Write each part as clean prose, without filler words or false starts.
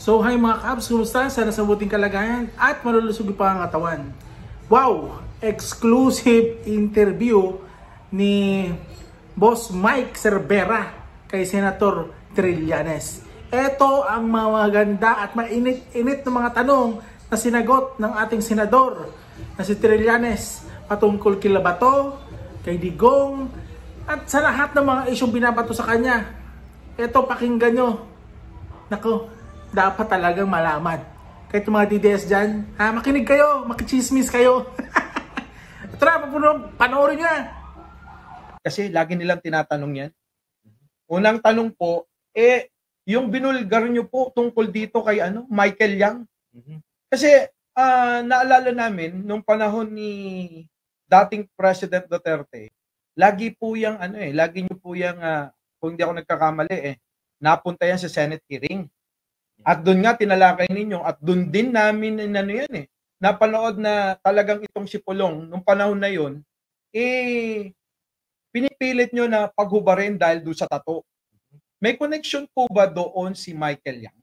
So hi mga Kabs, kumusta? Sana sa buting kalagayan at malulusog pa ang katawan. Wow! Exclusive interview ni Boss Mike Cervera kay Senator Trillanes. Ito ang mga maganda at mainit-init na mga tanong na sinagot ng ating senador na si Trillanes patungkol kila Bato, kay Digong at sa lahat ng mga isyong binabato sa kanya. Ito, pakinggan nyo. Nako, dapat talagang malaman. Kahit mga DDS dyan, makinig kayo, makichismis kayo. Tara, panoorin nyo yan. Kasi lagi nilang tinatanong yan. Unang tanong po, yung binulgar nyo po tungkol dito kay Michael Yang. Kasi naalala namin, nung panahon ni dating President Duterte, lagi po yung lagi nyo po yung, kung hindi ako nagkakamali, napunta yan sa Senate hearing. At doon nga tinalakay ninyo at doon din namin napanood na talagang itong si Pulong nung panahon na yon pinipilit nyo na paghubarin dahil doon sa tato. May connection po ba doon si Michael Yang?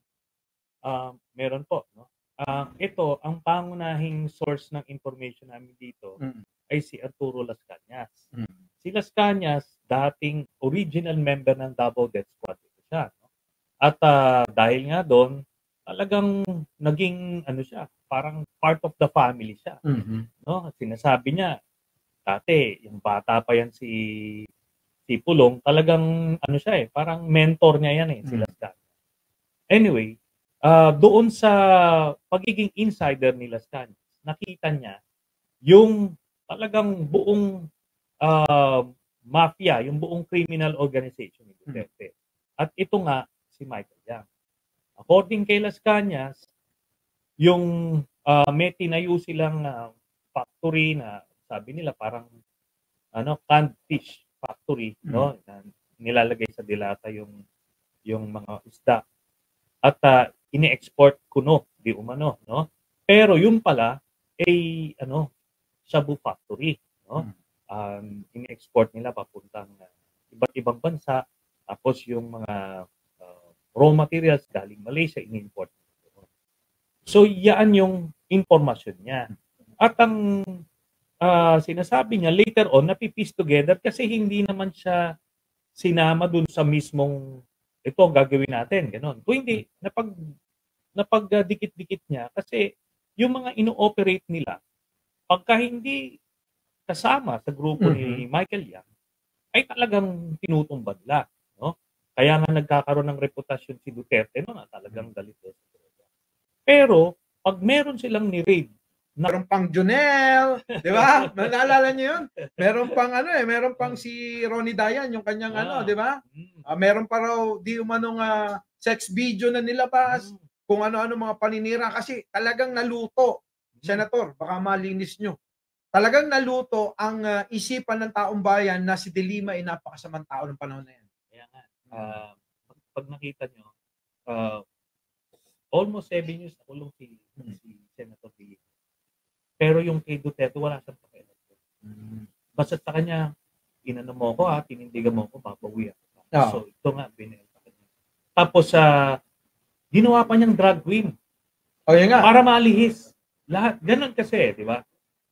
Meron po, no? Ito ang pangunahing source ng information namin dito ay si Arturo Las Cañas. Si Las Cañas, dating original member ng Davao Death Squad siya, no? At dahil nga doon, talagang naging siya, parang part of the family siya. No? Sinasabi niya, dati, yung bata pa yan si Pulong, talagang siya parang mentor niya yan si Las Cañas. Anyway, doon sa pagiging insider ni Las Cañas, nakita niya yung talagang buong mafia, yung buong criminal organization ni Duterte. At ito nga, si Michael Yang. According kay Las Cañas, yung may tinayo silang factory na sabi nila parang canned fish factory, no? Na nilalagay sa dilata yung mga isda. At ini-export kuno, di umano, no? Pero yung pala ay shabu factory, no? Ini-export nila papuntang iba't ibang bansa, tapos yung mga raw materials galing Malaysia, in-import. So, yan yung informasyon niya. At ang sinasabi niya, later on, napipiece together kasi hindi naman siya sinama dun sa mismong ito gagawin natin, gano'n. Kung hindi, napagdikit-dikit niya kasi yung mga ino-operate nila, pagka hindi kasama sa grupo ni Michael Yang, ay talagang tinutumbad nila. No? Kaya nga nagkakaroon ng reputasyon si Duterte na talagang galit. Pero, pag meron silang ni-raid, meron pang Junel, di ba? Naalala niyo yun? Meron pang meron pang si Ronnie Dayan, yung kanyang di ba? Meron pa raw di umanong sex video na nilabas, kung ano-ano mga paninira kasi talagang naluto. Senator, baka malinis nyo. Talagang naluto ang isipan ng taong bayan na si De Lima ay napakasamang tao ng panahon na yan. Kaya nga, pag nakita nyo, almost 7 years na kulong si Senator De Lima. Pero yung kay Duterte, wala siyang pakialam. Basta sa kanya, inano mo ko tinindigan mo ko, papawi ako. So ito nga, binenta kanya. Tapos, ginawa pa niyang drag queen. Yun nga. Para malihis. Lahat, ganun kasi, di ba?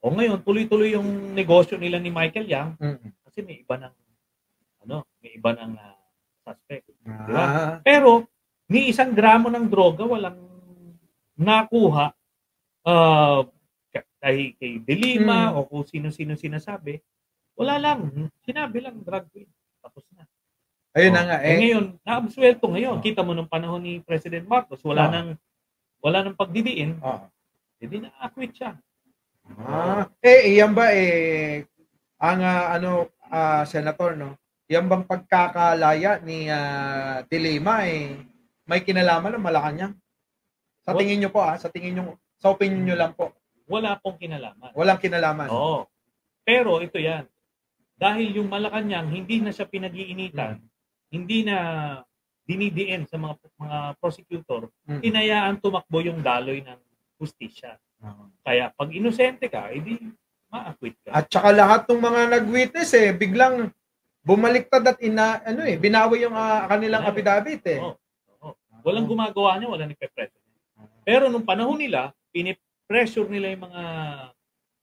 O ngayon, tuloy-tuloy yung negosyo nila ni Michael Yang kasi may iba ng suspect. Di ba? Pero, ni isang gramo ng droga, walang nakuha kay De Lima o kung sino-sino sinasabi. Wala lang. Sinabi lang, drug queen. Tapos na. Ayun na nga. Ngayon, naabsuelto ngayon. Kita mo nung panahon ni President Marcos, wala nang pagdidiin. Hindi na-acquit siya. Iyan ba ang senator, no? Iyan bang pagkakalaya ni De Lima may kinalaman ng Malacanang? Sa tingin niyo po sa tingin niyo, sa opinion niyo lang po. Wala pong kinalaman. Walang kinalaman. Oo. Pero ito yan. Dahil yung Malacanang hindi na siya pinag-iinitan, hindi na dinidiin sa mga prosecutor, hinayaan tumakbo yung daloy ng hustisya. Kaya pag inosente ka, edi ma-acquit ka. At saka lahat ng mga nag-witness biglang bumaliktad at binawi yung kanilang affidavit Walang gumagawa niya, walang nagpe-present. Pero nung panahon nila, pinipressure nila yung mga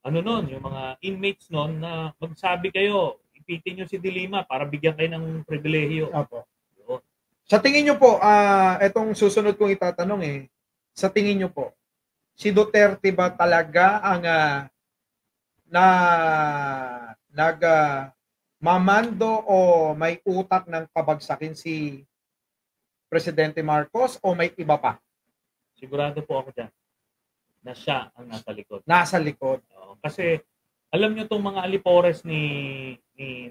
yung mga inmates noon na magsabi kayo, ipitin nyo si Dilima para bigyan kayo ng pribilehiyo. Opo. Yun. Sa tingin nyo po, etong susunod kong itatanong sa tingin nyo po, si Duterte ba talaga ang mamando o may utak ng pabagsakin si Presidente Marcos o may iba pa? Sigurado po ako dyan na siya ang nasa likod. Nasa likod. Kasi alam nyo itong mga alipores ni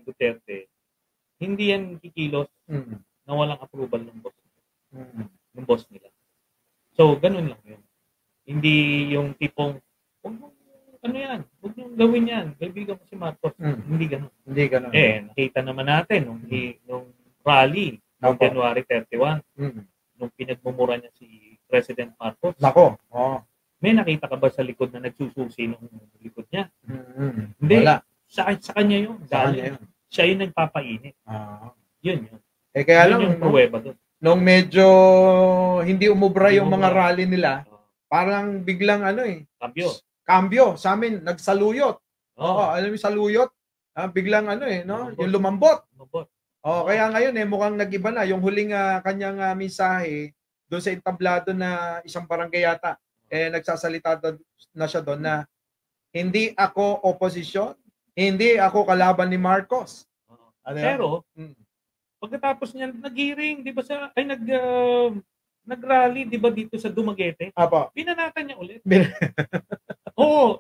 Duterte, hindi yan kikilos na walang approval ng boss. Ng boss nila. So, ganun lang yun. Hindi yung tipong, huwag nyo gawin yan. Kaibigan ko si Marcos. Hindi ganun. Hindi ganun. Nakita naman natin nung rally noong January 31, nung pinagmumura niya si President Marcos. Nako. May nakita ka ba sa likod na nagsususi nung likod niya? Hindi. Wala. Sa kanya yun. Sa kanya yun. Siya yung nagpapainit. Yun. Kaya lang, yung pruweba doon. Nung medyo hindi umubra yung mga rally nila, parang biglang Kambyo. Sa amin, nagsaluyot. Alam mo saluyot? Biglang yung lumambot. Kaya ngayon mukhang nag-iba na. Yung huling kanyang mensahe doon sa entablado na isang barangay yata, nagsasalita na siya doon na hindi ako oposisyon, hindi ako kalaban ni Marcos. Pero, pagkatapos niya nag-hearing, di ba nag-rally, di ba dito sa Dumaguete? Binanatan niya ulit. Oo,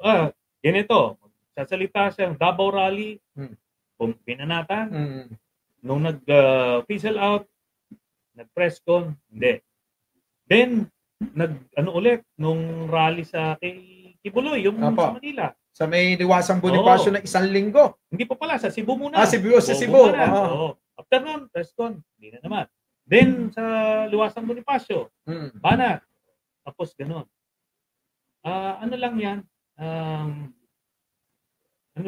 ganito. Sasalita siya, Davao Rally, binanatan. Nung nag-fizzle out, nag-press con, hindi. Then, ulit, nung rally sa kay Kibuloy, yung sa Manila. Sa may Liwasang Bonifacio na 1 linggo. Hindi pa pala, sa Cebu muna. Sa Cebu. After nun, press con, hindi na naman. Then, sa Liwasang Bonifacio, banat. Tapos, ganun. Ano lang yan?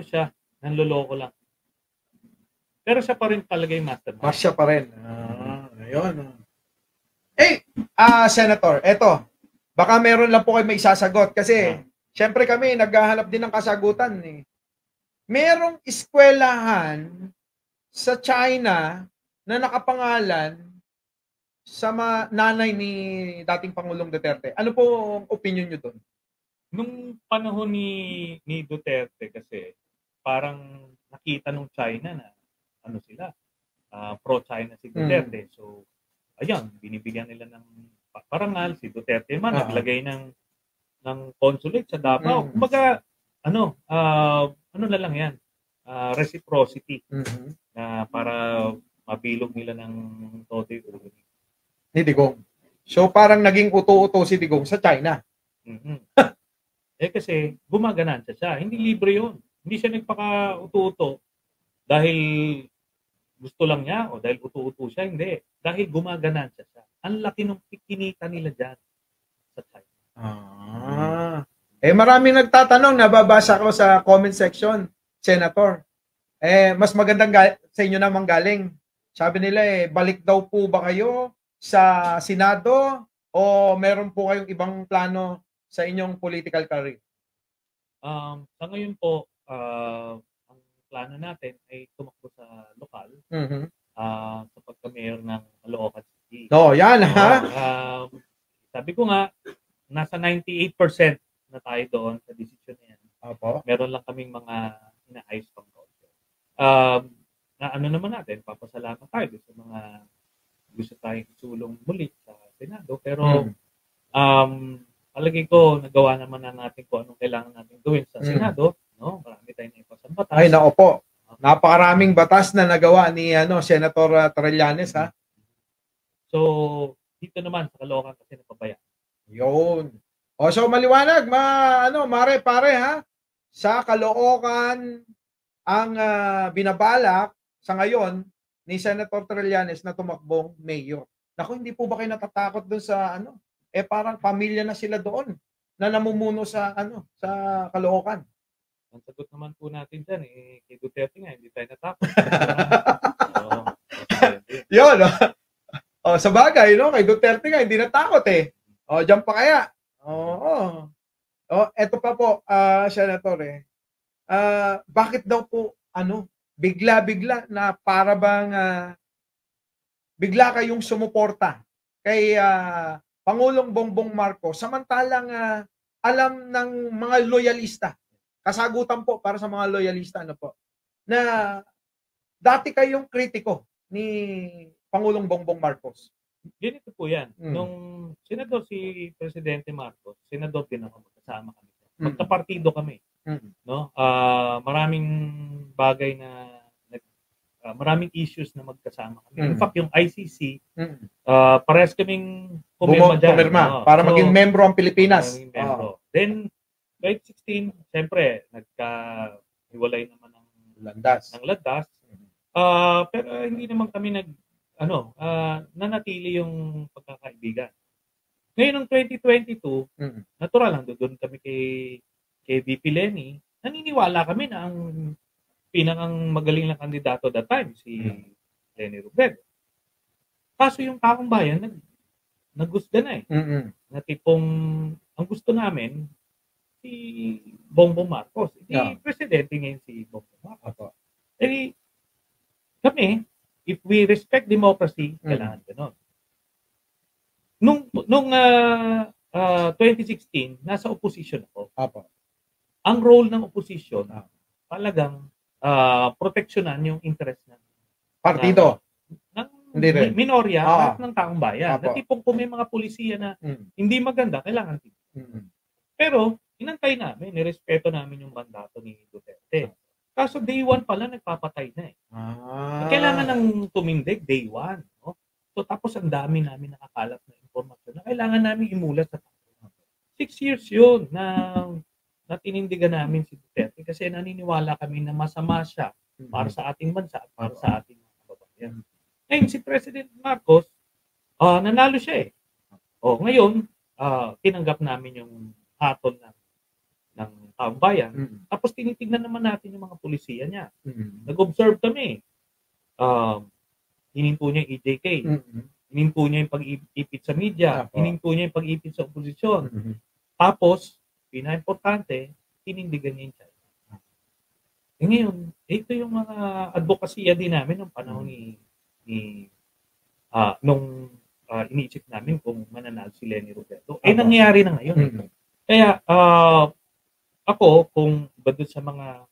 Siya? Nanloloko lang. Pero siya pa rin talaga yung mastermind. Siya pa rin. Ayun. Senator, eto. Baka meron lang po kayo may isasagot. Kasi, syempre kami, naghahanap din ng kasagutan. Merong eskwelahan sa China na nakapangalan sa nanay ni dating Pangulong Duterte. Ano po ang opinion nyo doon? Nung panahon ni Duterte kasi, parang nakita nung China na sila, pro-China si Duterte. So, ayan, binibigyan nila ng parangal. Si Duterte man, naglagay ng consulate sa Davao. Kumbaga, na lang yan, reciprocity na para mabilog nila ng Totoy Ulo. Ni Digong. So, parang naging uto-uto si Digong sa China. Kasi gumaganansya siya. Hindi libre yun. Hindi siya nagpaka-uto-uto dahil gusto lang niya o dahil uto-uto siya. Hindi. Dahil gumaganansya siya. Ang laki ng kinita nila dyan sa China. Maraming nagtatanong, nababasa ko sa comment section, Senator. Mas magandang sa inyo namang galing. Sabi nila, balik daw po ba kayo sa Senado o meron po kayong ibang plano sa inyong political career? Sa ngayon po, ang plano natin ay tumakbo sa lokal sa pagka-mayor ng Caloocan City. Yan ha? Sabi ko nga, nasa 98% na tayo doon sa decision na yan. Meron lang kaming mga inaayos pang kaunti. Na naman natin, papasalamat tayo sa mga gusto tayong isulong muli sa Senado. Pero palagi ko, nagawa naman na natin kung anong kailangan natin gawin sa Senado. Marami tayong naipasang batas. Ay, nako po. Napakaraming batas na nagawa ni Senator Trillanes, ha? So, dito naman sa Caloocan kasi napabaya. Yun. So maliwanag, mare pare ha. Sa Caloocan ang binabalak sa ngayon ni Senator Trillanes na tumakbong mayor. Naku, hindi po ba kayo natatakot doon sa parang pamilya na sila doon na namumuno sa sa Caloocan. Ang sagot naman po natin dyan, kay Duterte nga, hindi tayo natakot. Yun, sa bagay, kay Duterte nga, hindi natakot diyan pa kaya. Oo. Oh, eto pa po, Senator bakit daw po bigla-bigla na para bang bigla kayong sumuporta kay Pangulong Bongbong Marcos samantalang alam ng mga loyalista. Kasagutan po para sa mga loyalista na dati kayong kritiko ni Pangulong Bongbong Marcos. Ganito po yan. Nung senador si Presidente Marcos, senador din ako, magkasama kami. Magkapartido kami. No? Maraming bagay na maraming issues na magkasama kami. In fact, yung ICC, parehas kaming pumirma dyan. Para maging membro ang Pilipinas. Then, 2016, siyempre, nagka-hiwalay naman ng landas. Pero hindi naman kami nanatili yung pagkakaibigan. Ngayon, ng 2022, natural lang, doon kami kay VP Lenny, naniniwala kami na ang pinakang magaling na kandidato that time, si Lenny Robredo. Kaso yung taong bayan, nagusga na na tipong, ang gusto namin, si Bongbong Marcos. Presidente ngayon si Bongbong Marcos. Kami, if we respect democracy, kailangan ganon. Nung 2016, nasa opposition ako. Ang role ng opposition, talagang proteksyonan yung interest ng partido. Ng minorya at ng taong bayan. Na tipong kung may mga polisiya na hindi maganda, kailangan Pero, inantay namin, nirespeto namin yung mandato ni Duterte. Kaso day 1 pala, nagpapatay na Kailangan ng tumindig, day 1. No? So, tapos ang dami namin nakakalap na informasyon na kailangan namin imulat sa tao. 6 years yun na tinindigan namin si Duterte kasi naniniwala kami na masama siya para sa ating bansa at para sa ating mga kababayan. Ngayon, si President Marcos, nanalo siya ngayon, tinanggap namin yung hatol ng taong bayan. Tapos tinitignan naman natin yung mga polisiya niya. Nag-observe kami. Hininto niya yung EJK. Hininto niya yung pag-ipit sa media. Hininto niya yung pag-ipit sa oposisyon. Tapos, pinaka-importante, tinindigan niya yung China. Ngayon, ito yung mga advokasya din namin ng panahon nung iniisip namin kung mananalo si Lenny Robredo. Nangyayari na ngayon. Kaya, ako, kung ba doon sa mga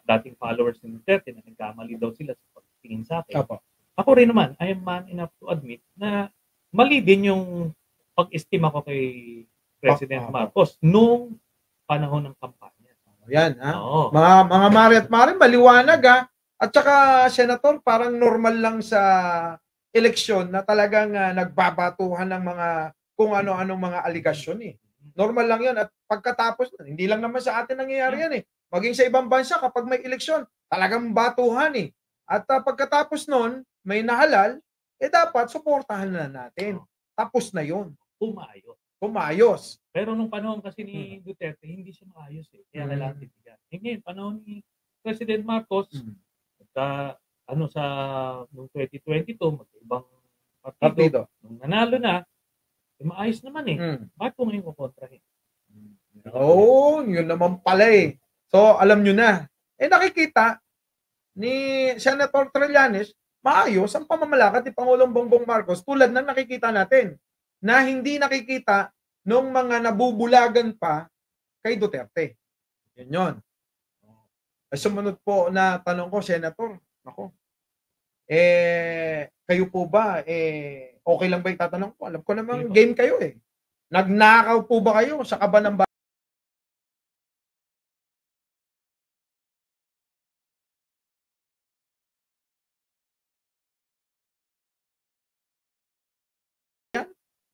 dating followers ni Duterte na nagkamali daw sila sa pagtingin sa akin, ako rin naman, I am man enough to admit na mali din yung pag-estima ko kay President Marcos nung panahon ng kampanya. Yan, mga Mari at Mari, maliwanag At saka, Senator, parang normal lang sa eleksyon na talagang nagbabatuhan ng mga kung ano-anong mga aligasyon Normal lang 'yon at pagkatapos hindi lang naman sa atin nangyayari yan Maging sa ibang bansa kapag may eleksyon, talagang batuhan At pagkatapos noon, may nahalal, dapat suportahan na natin. Tapos na 'yon. Kumayos. Pero nung panahon kasi ni Duterte, hindi siya maayos Kaya kailangan titigan. Ngayon, panahon ni President Marcos, noong 2022, mag-ibang partido. Nung nanalo na, maayos naman Bakit ko ngayon kukontrahin? Yun naman pala So, alam nyo na. Nakikita ni Senator Trillanes, maayos ang pamamalakad ni Pangulong Bongbong Marcos tulad ng nakikita natin na hindi nakikita nung mga nabubulagan pa kay Duterte. Yun. Sumunod po na tanong ko, Senator, kayo po ba, okay lang ba itatanong ko? Alam ko naman, game kayo Nagnakaw po ba kayo sa kaba ng bayan?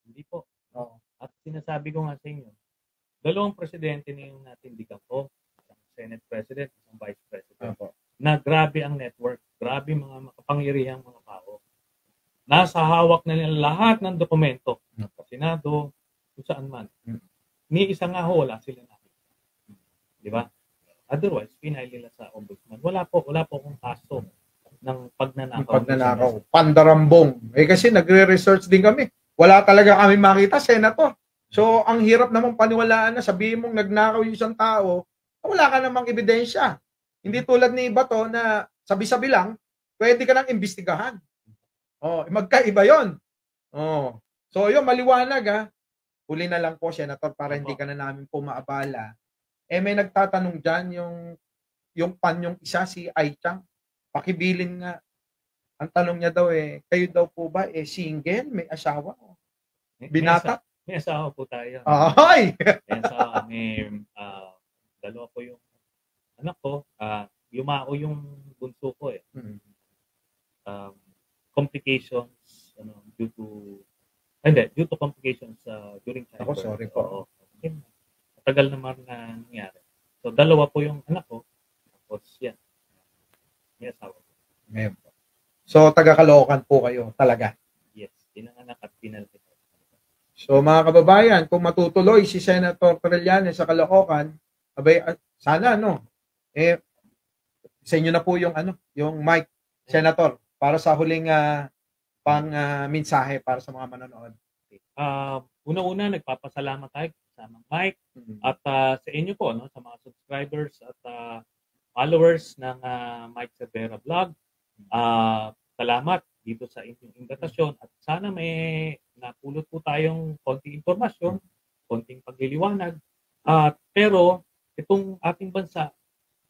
Hindi po. At sinasabi ko nga sa inyo, dalawang presidente na yung natindigan ko, isang Senate President, isang Vice President, na grabe ang network, grabe mga makapangyarihang mga tao. Nasa hawak na nila lahat ng dokumento sa Senado, kung saan man. Ni isa nga wala sila nakita. Di ba? Otherwise, pinay nila sa ombudsman. Wala po akong kaso ng pagnanakaw. Pandarambong. Kasi nagre-research din kami. Wala talaga kami makita, Senator. So, ang hirap namang paniwalaan na sabihin mong nagnakaw yung isang tao, wala ka namang ebidensya. Hindi tulad ni iba to na sabi-sabi lang, pwede ka nang imbestigahan. Oh, magkaiba yon. Oh. So, yun, maliwanag ha. Huli na lang po, Senator, para hindi ka na namin po maabala. May nagtatanong dyan, yung panyong isa, si Aichang, pakibilin nga. Ang tanong niya daw kayo daw po ba single, may asawa? Binata? May asawa po tayo. Ay! May asawa, dalawa po yung anak ko. Yumao yung bunso ko complications due to complications during childbirth. Ako, sorry po. Matagal naman na nangyari. So, dalawa po yung anak ko. Tapos, yan. May asawa po. Ngayon po. So, taga-Caloocan po kayo talaga? Yes. Pinanganak at pinalaki. So, mga kababayan, kung matutuloy si Senator Trillanes sa Caloocan, abay, sana, sa inyo na po yung mic, Senator, para sa huling mensahe para sa mga manonood. Una-una, nagpapasalamat tayo sa Mike at sa inyo po, sa mga subscribers at followers ng Mike Cervera Vlog. Salamat dito sa inyong imbitasyon at sana may napulot po tayong konting informasyon, konting pagliliwanag. Pero itong ating bansa,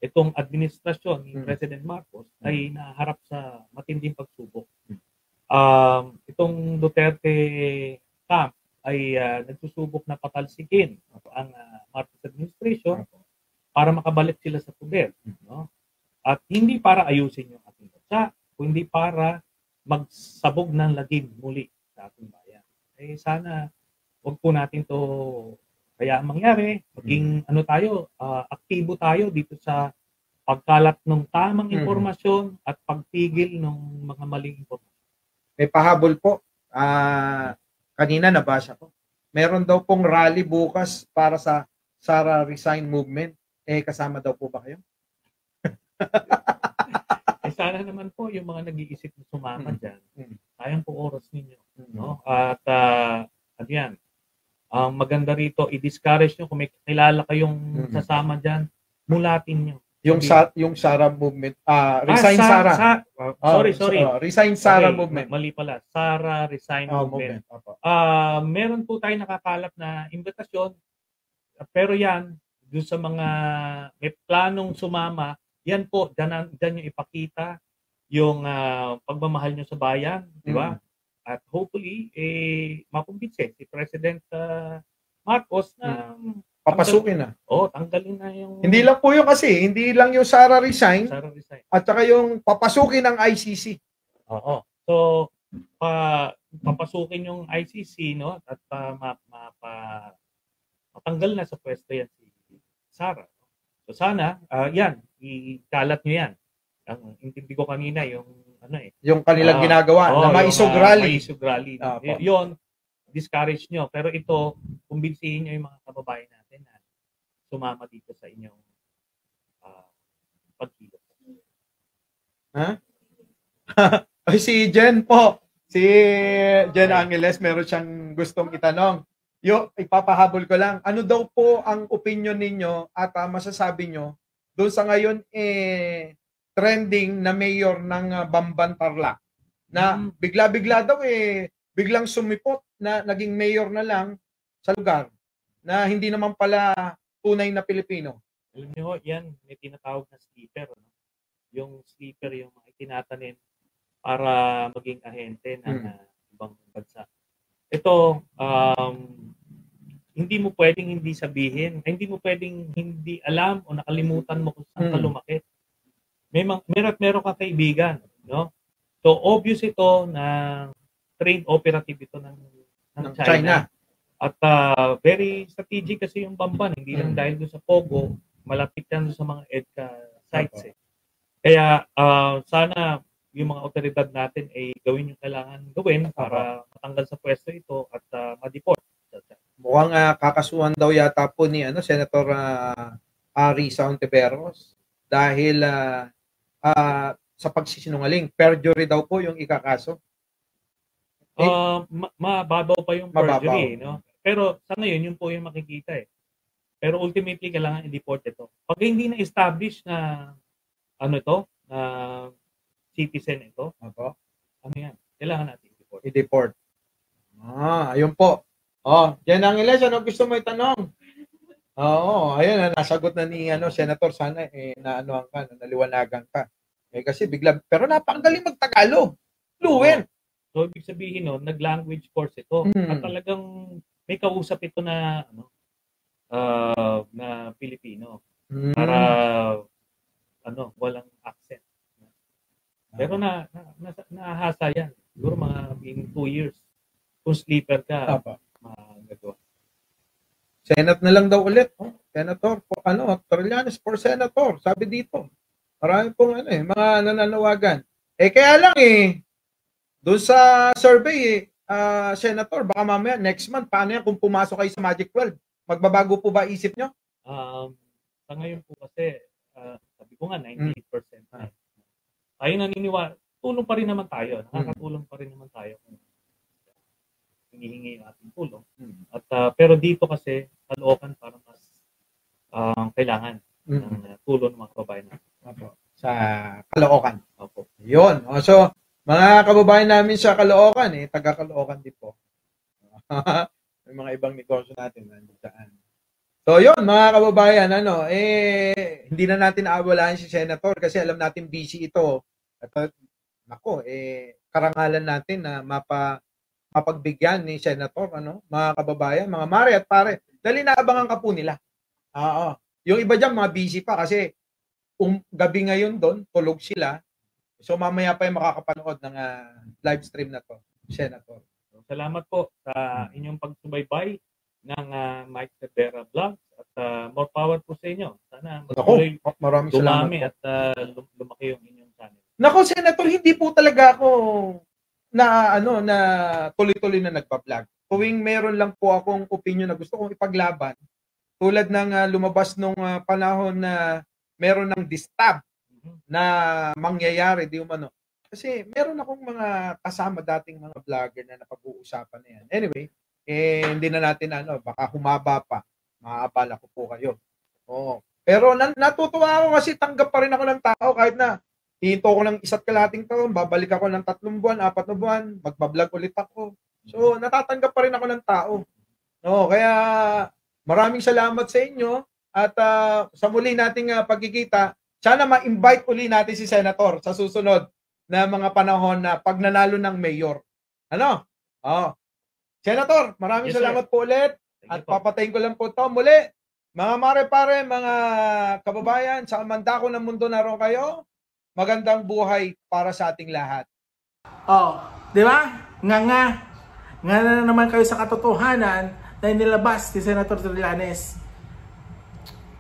itong administrasyon ni President Marcos ay naharap sa matinding pagsubok. Itong Duterte camp ay nagsusubok na patalsikin ang Marcos administration para makabalik sila sa poder. At hindi para ayusin yung ating bansa, kundi para magsabog ng lagim muli sa ating bayan. Sana wag po natin to kaya mangyari, maging aktibo tayo dito sa pagkalat ng tamang impormasyon at pagpigil ng mga maling impormasyon. May pahabol po. Kanina nabasa ko. Meron daw pong rally bukas para sa Sara Resign Movement. Kasama daw po ba kayo? Sana naman po yung mga nag-iisip na sumama dyan, sayang po oras ninyo. At yan, ang maganda rito, i-discourage nyo kung may kilala kayong sasama dyan, mulatin nyo. Yung Sara Movement, Resign Sara. Sorry. Resign Sara Movement. Mali pala, Sara Resign Movement. Meron po tayo nakakalap na imbitasyon, pero yan, doon sa mga may planong sumama, yan po, dyan yung ipakita yung pagmamahal nyo sa bayan, di ba? At hopefully, makumbinse si President Marcos na papasukin na. Tanggalin na yung... Hindi lang po yung hindi lang yung Sara Resign, at saka yung papasukin ng ICC. Oo. So, papasukin yung ICC, at matanggal na sa pwesto yan si Sara. So sana, yan, ikalat nyo yan. Ang intindi ko kanina, yung yung kanilang ginagawa, na maisog rally. Yun, discourage nyo. Pero ito, kumbinsihin nyo yung mga kababayan natin na sumama dito sa inyong pagkilo. Si Jen po. Si Jen Angeles, meron siyang gustong itanong. Ipapahabol ko lang. Ano daw po ang opinion ninyo at masasabi nyo doon sa ngayon trending na mayor ng Bamban Tarlac na bigla-bigla daw biglang sumipot na naging mayor na lang sa lugar na hindi naman pala tunay na Pilipino. Alam niyo, yan may tinatawag na sleeper. Yung sleeper, yung mga tinatanim para maging ahente ng ibang bansa. Ito, hindi mo pwedeng hindi sabihin, hindi mo pwedeng hindi alam o nakalimutan mo kung saan ka lumaki. Meron ka kaibigan, no? So obvious ito na trained operative ito ng China. At very strategic kasi yung Bamban, hindi lang dahil doon sa Pogo, malapit yan sa mga EDCA sites. Kaya sana yung mga otoridad natin ay gawin yung kailangan gawin para matanggal sa pwesto ito at ma-deport. Mukhang kakasuhan daw yata po ni Senator Risa Ontiveros dahil sa pagsisinungaling. Perjury daw po yung ikakaso. Mababaw pa yung perjury, no? Pero sa ngayon, yun po yung makikita eh. Pero ultimately, kailangan i-deport ito. Pag hindi na-establish na ano ito, na citizen ito, Opo. ano yan? Kailangan natin i-deport. I-deport. Ayun po. Yan ang ilan. Ano gusto mo itanong? Oo, ayun, nasagot na ni Senator. Sana naanohan ka, naliwanagan ka. Kasi bigla, pero napakagaling mag-Tagalog. Fluent. So, ibig sabihin no, nag-language course ito. At talagang may kausap ito na na Pilipino. Para walang accent. Pero nahasa yan. Siguro mga in 2 years. Kung sleeper ka, magagawa. Senate na lang daw ulit. Senator, Trillanes for Senator. Sabi dito. Marami pong mga nananawagan. Kaya lang doon sa survey Senator, baka mamaya next month, paano yan kung pumasok kayo sa Magic 12? Magbabago po ba isip nyo? Sa ngayon po kasi, sabi ko nga, 98%. Tayo naniniwala, tulong pa rin naman tayo. Nakakatulong pa rin naman tayo kung hinihingi yung ating tulong. At pero dito kasi, Caloocan parang mas kailangan ng tulong ng mga kababayan natin. Sa Caloocan. Opo. Yun. So, mga kababayan namin sa Caloocan, taga Caloocan din po. May mga ibang negosyo natin nandiyan. So, yun, mga kababayan, hindi na natin aawalaan si Senator kasi alam natin busy ito. At karangalan natin na mapagbigyan ni Senator, mga kababayan, mga mare at pare. Dali naabangan ka po nila. Yung iba dyan, mga busy pa kasi gabi ngayon doon, tulog sila. So mamaya pa yung makakapanood ng live stream na to, Senator. Salamat po sa inyong pagsubaybay ng Mike Cervera Vlogs at more power po sa inyo. Sana maraming salamat dumami at lumaki yung inyong channel. Nako, Senator, hindi po talaga ako na tuloy-tuloy na nagpa-vlog. Tuwing meron lang po akong opinion na gusto kong ipaglaban, tulad ng lumabas nung panahon na meron ng distab na mangyayari, di umano. Kasi meron akong mga kasama dating mga vlogger na napag-uusapan na yan. Anyway, hindi na natin baka humaba pa. Maaabala ko po kayo. Pero natutuwa ako kasi tanggap pa rin ako ng tao kahit na hihinto ko ng 1.5 taon, babalik ako ng 3 buwan, 4 na buwan, magbablog ulit ako. So, natatanggap pa rin ako ng tao. Kaya maraming salamat sa inyo at sa muli nating pagkikita, sana ma-invite uli natin si Senator sa susunod na mga panahon na pag nanalo ng mayor. Senator, maraming salamat po ulit. At papatayin ko lang po ito muli. Mga mare-pare, mga kababayan, sa mandako ng mundo naroon kayo, magandang buhay para sa ating lahat. Di ba? Nga na naman kayo sa katotohanan na inilabas ni Senator Trillanes.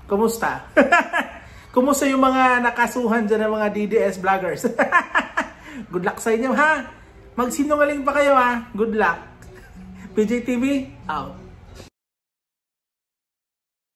Kumusta? Kumusta yung mga nakasuhan dyan ng mga DDS vloggers? Good luck sa inyo, ha? Magsinungaling pa kayo, ha? Good luck. PJTV, out.